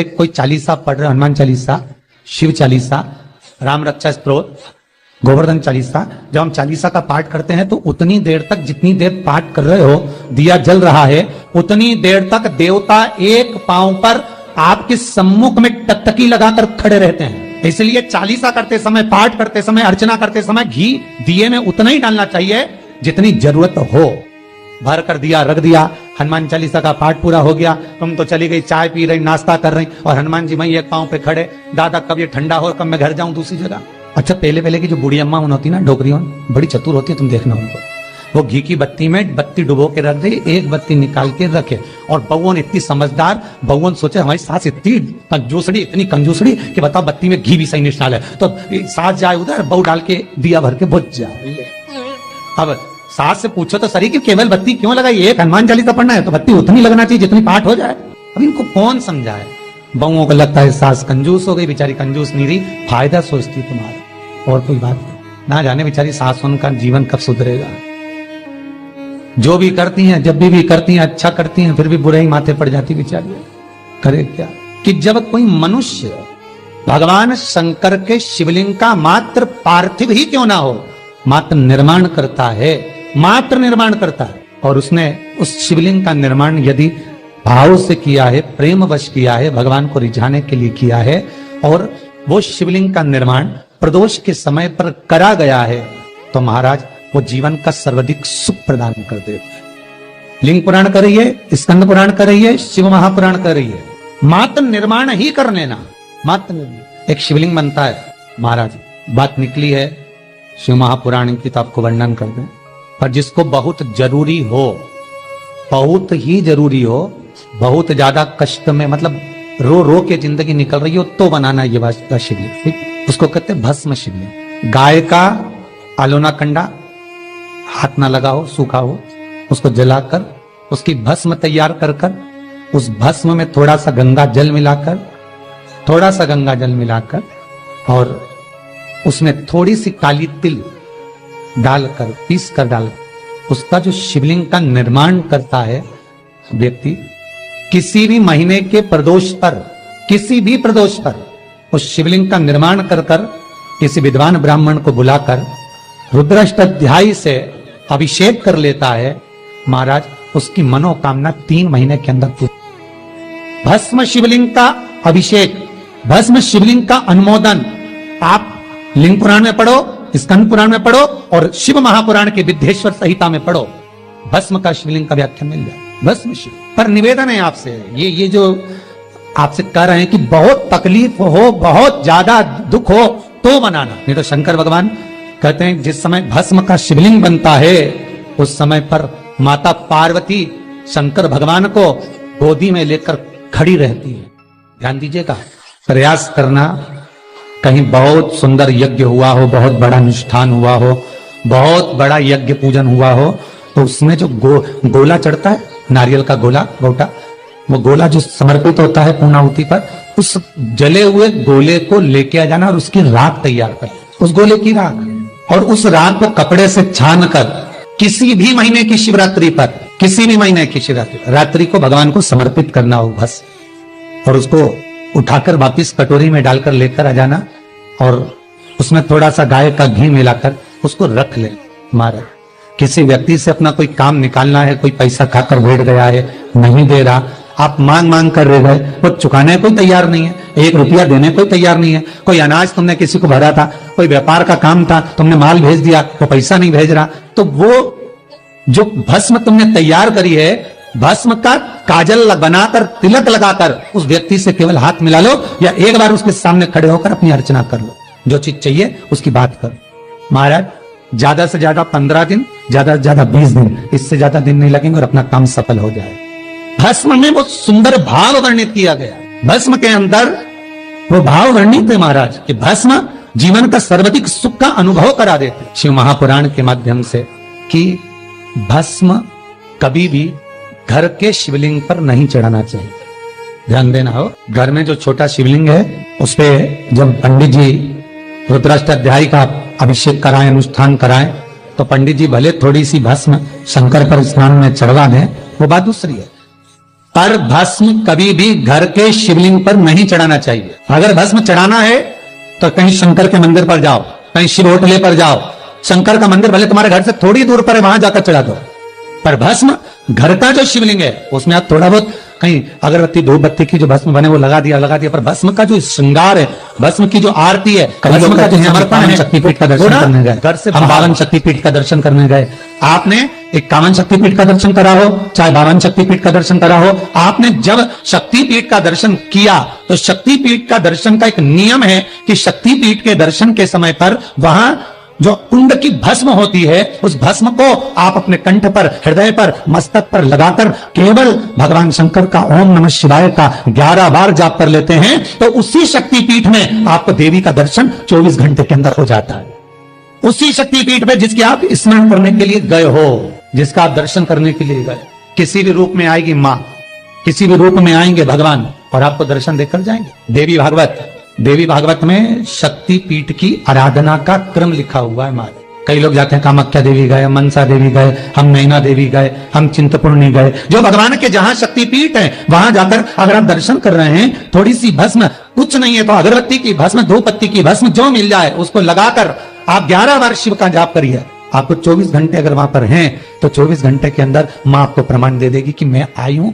कोई चालीसा पढ़ रहे, हनुमान चालीसा, शिव चालीसा, राम रक्षा स्तोत्र, गोवर्धन चालीसा, जब हम चालीसा का पाठ करते हैं तो उतनी देर तक, जितनी देर पाठ कर रहे हो, दिया जल रहा है, उतनी देर तक देवता एक पांव पर आपके सम्मुख में टकटकी लगाकर खड़े रहते हैं। इसलिए चालीसा करते समय, पाठ करते समय, अर्चना करते समय घी दिए में उतना ही डालना चाहिए जितनी जरूरत हो। भर कर दिया, रख दिया, हनुमान चालीसा का पाठ पूरा हो गया, तुम तो चली गई चाय पी रही, नाश्ता कर रही, और हनुमान जी वहीं एक पांव पे खड़े, दादा कब ये ठंडा हो, कब मैं घर जाऊं दूसरी जगह। अच्छा, पहले की जो बूढ़ी अम्मा होती ना, डोकरियों, बड़ी चतुर होती है, तुम देखना उनको, वो घी की बत्ती में बत्ती डुबो के रख दे, एक बत्ती निकाल के रखे, और बउवन इतनी समझदार, बउवन सोचे हमारी सास इतनी कंजूसड़ी, इतनी कंजूसड़ी कि बताओ बत्ती में घी भी सही नहीं डाले, तो सास जाए उधर, बहू डाल के दिया भर के बुझ जाए। अब सास से पूछो तो सही कि केवल बत्ती क्यों लगाई, एक हनुमान चालीसा पढ़ना है तो बत्ती उतनी लगना चाहिए जितनी पाठ हो जाए। अब इनको कौन समझाए। बहुओं को लगता है सास कंजूस हो गई, बेचारी कंजूस नहीं रही, फायदा सोचती तुम्हारा, और कोई बात नहीं। ना जाने बेचारी सास उनका जीवन कब सुधरेगा। जो भी करती हैं, जब भी करती हैं, अच्छा करती हैं, फिर भी बुरे ही माथे पड़ जाती बेचारी। करे क्या कि जब कोई मनुष्य भगवान शंकर के शिवलिंग का मात्र पार्थिव ही क्यों ना हो, मात्र निर्माण करता है, मात्र निर्माण करता है, और उसने उस शिवलिंग का निर्माण यदि भाव से किया है, प्रेम वश किया है, भगवान को रिझाने के लिए किया है, और वो शिवलिंग का निर्माण प्रदोष के समय पर करा गया है, तो महाराज वो जीवन का सर्वाधिक सुख प्रदान कर देते हैं। लिंग पुराण कर रही है, स्कंद पुराण कर रही है, शिव महापुराण कर रही है, मात्र निर्माण ही कर लेना, मात्र निर्माण। एक शिवलिंग बनता है महाराज, बात निकली है शिव महापुराण की तो आपको वर्णन कर दें, पर जिसको बहुत जरूरी हो, बहुत ही जरूरी हो, बहुत ज्यादा कष्ट में, मतलब रो रो के जिंदगी निकल रही हो, तो बनाना ये वास्ता शिवलिंग, ठीक, उसको कहते हैं भस्म शिवलिंग। गाय का आलोना कंडा हाथ ना लगा हो, सूखा हो, उसको जलाकर उसकी भस्म तैयार कर कर, उस भस्म में थोड़ा सा गंगा जल मिलाकर, थोड़ा सा गंगा जल मिलाकर, और उसमें थोड़ी सी काली तिल डालकर, पीस कर डाल, उसका जो शिवलिंग का निर्माण करता है व्यक्ति, किसी भी महीने के प्रदोष पर, किसी भी प्रदोष पर उस शिवलिंग का निर्माण कर कर किसी विद्वान ब्राह्मण को बुलाकर रुद्राष्टाध्यायी से अभिषेक कर लेता है, महाराज उसकी मनोकामना 3 महीने के अंदर पूरी। भस्म शिवलिंग का अभिषेक, भस्म शिवलिंग का अनुमोदन आप लिंग पुराण में पढ़ो, स्कंद पुराण में पढ़ो, और शिव महापुराण के विद्येश्वर संहिता में पढ़ो, भस्म का शिवलिंग का व्याख्यान मिल जाए। भस्म शिव पर निवेदन है आपसे, ये जो आपसे कह रहे हैं कि बहुत तकलीफ हो, बहुत ज्यादा दुख हो तो बनाना, नहीं तो शंकर भगवान कहते हैं जिस समय भस्म का शिवलिंग बनता है उस समय पर माता पार्वती शंकर भगवान को गोदी में लेकर खड़ी रहती है। ध्यान दीजिएगा, प्रयास करना, कहीं बहुत सुंदर यज्ञ हुआ हो, बहुत बड़ा अनुष्ठान हुआ हो, बहुत बड़ा यज्ञ पूजन हुआ हो, तो उसमें जो गोला चढ़ता है, नारियल का गोला, गोटा, वो गोला जो समर्पित होता है पूर्णाहुति पर, उस जले हुए गोले को लेके आ जाना और उसकी राख तैयार कर, उस गोले की राख, और उस राख को कपड़े से छान कर किसी भी महीने की शिवरात्रि पर, किसी भी महीने की शिवरात्रि रात्रि को भगवान को समर्पित करना हो बस, और उसको उठाकर वापिस कटोरी में डालकर लेकर आ जाना, और उसमें थोड़ा सा गाय का घी मिलाकर उसको रख ले। महाराज किसी व्यक्ति से अपना कोई काम निकालना है, कोई पैसा खाकर बैठ गया है, नहीं दे रहा, आप मांग मांग कर रह गए, वो चुकाने कोई तैयार नहीं है, 1 रुपया देने कोई तैयार नहीं है, कोई अनाज तुमने किसी को भरा था, कोई व्यापार का काम था, तुमने माल भेज दिया, वो पैसा नहीं भेज रहा, तो वो जो भस्म तुमने तैयार करी है, भस्म का काजल बनाकर, तिलक लगाकर उस व्यक्ति से केवल हाथ मिला लो, या एक बार उसके सामने खड़े होकर अपनी अर्चना कर लो, जो चीज चाहिए उसकी बात करो। महाराज ज्यादा से ज्यादा 15 दिन, ज्यादा से ज्यादा 20 दिन, इससे ज्यादा दिन नहीं लगेंगे और अपना काम सफल हो जाए। भस्म में वो सुंदर भाव वर्णित किया गया, भस्म के अंदर वो भाव वर्णित है महाराज कि भस्म जीवन का सर्वाधिक सुख का अनुभव करा देते शिव महापुराण के माध्यम से, कि भस्म कभी भी घर के शिवलिंग पर नहीं चढ़ाना चाहिए। ध्यान देना हो, घर में जो छोटा शिवलिंग है उस पे जब पंडित जी रुद्राष्टाध्यायी का अभिषेक कराएं, अनुष्ठान कराएं, तो पंडित जी भले थोड़ी सी भस्म शंकर पर स्नान में चढ़वा दें, वो बात दूसरी है, पर भस्म कभी भी घर के शिवलिंग पर नहीं चढ़ाना चाहिए। अगर भस्म चढ़ाना है तो कहीं शंकर के मंदिर पर जाओ, कहीं शिव होटले पर जाओ। शंकर का मंदिर भले तुम्हारे घर से थोड़ी दूर पर है, वहां जाकर चढ़ा दो। पर भस्म घर का जो शिवलिंग है उसमें आप थोड़ा बहुत कहीं अगरबत्ती धूप बत्ती की जो भस्म बने वो लगा दिया। पर भस्म का जो श्रृंगार है, भस्म की जो आरती है, भस्म का जो समर्पण है, शक्तिपीठ का दर्शन करने गए, घर से हम 52 शक्तिपीठ का दर्शन करने गए। आपने 51 शक्तिपीठ का दर्शन करा हो, चाहे 52 शक्तिपीठ का दर्शन करा हो, आपने जब शक्तिपीठ का दर्शन किया तो शक्तिपीठ का दर्शन का एक नियम है कि शक्तिपीठ के दर्शन के समय पर वहां जो कुंड की भस्म होती है, उस भस्म को आप अपने कंठ पर, हृदय पर, मस्तक पर लगाकर केवल भगवान शंकर का ओम नमः शिवाय का 11 बार जाप कर लेते हैं तो उसी शक्तिपीठ में आपको देवी का दर्शन 24 घंटे के अंदर हो जाता है। उसी शक्तिपीठ में जिसकी आप स्मरण करने के लिए गए हो, जिसका आप दर्शन करने के लिए गए। किसी भी रूप में आएगी मां, किसी भी रूप में आएंगे भगवान और आपको दर्शन देकर जाएंगे। देवी भागवत में शक्तिपीठ की आराधना का क्रम लिखा हुआ है। मारे कई लोग जाते हैं कामाख्या देवी गए, मनसा देवी गए, हम नैना देवी गए, हम चिंतपूर्णी गए। जो भगवान के जहां शक्तिपीठ है वहां जाकर अगर आप दर्शन कर रहे हैं, थोड़ी सी भस्म, कुछ नहीं है तो अगरबत्ती की भस्म, धूप बत्ती की भस्म जो मिल जाए उसको लगाकर आप 11 बार शिव का जाप करिए। आपको 24 घंटे अगर वहां पर हैं तो 24 घंटे के अंदर मां आपको प्रमाण दे देगी कि मैं आई हूं।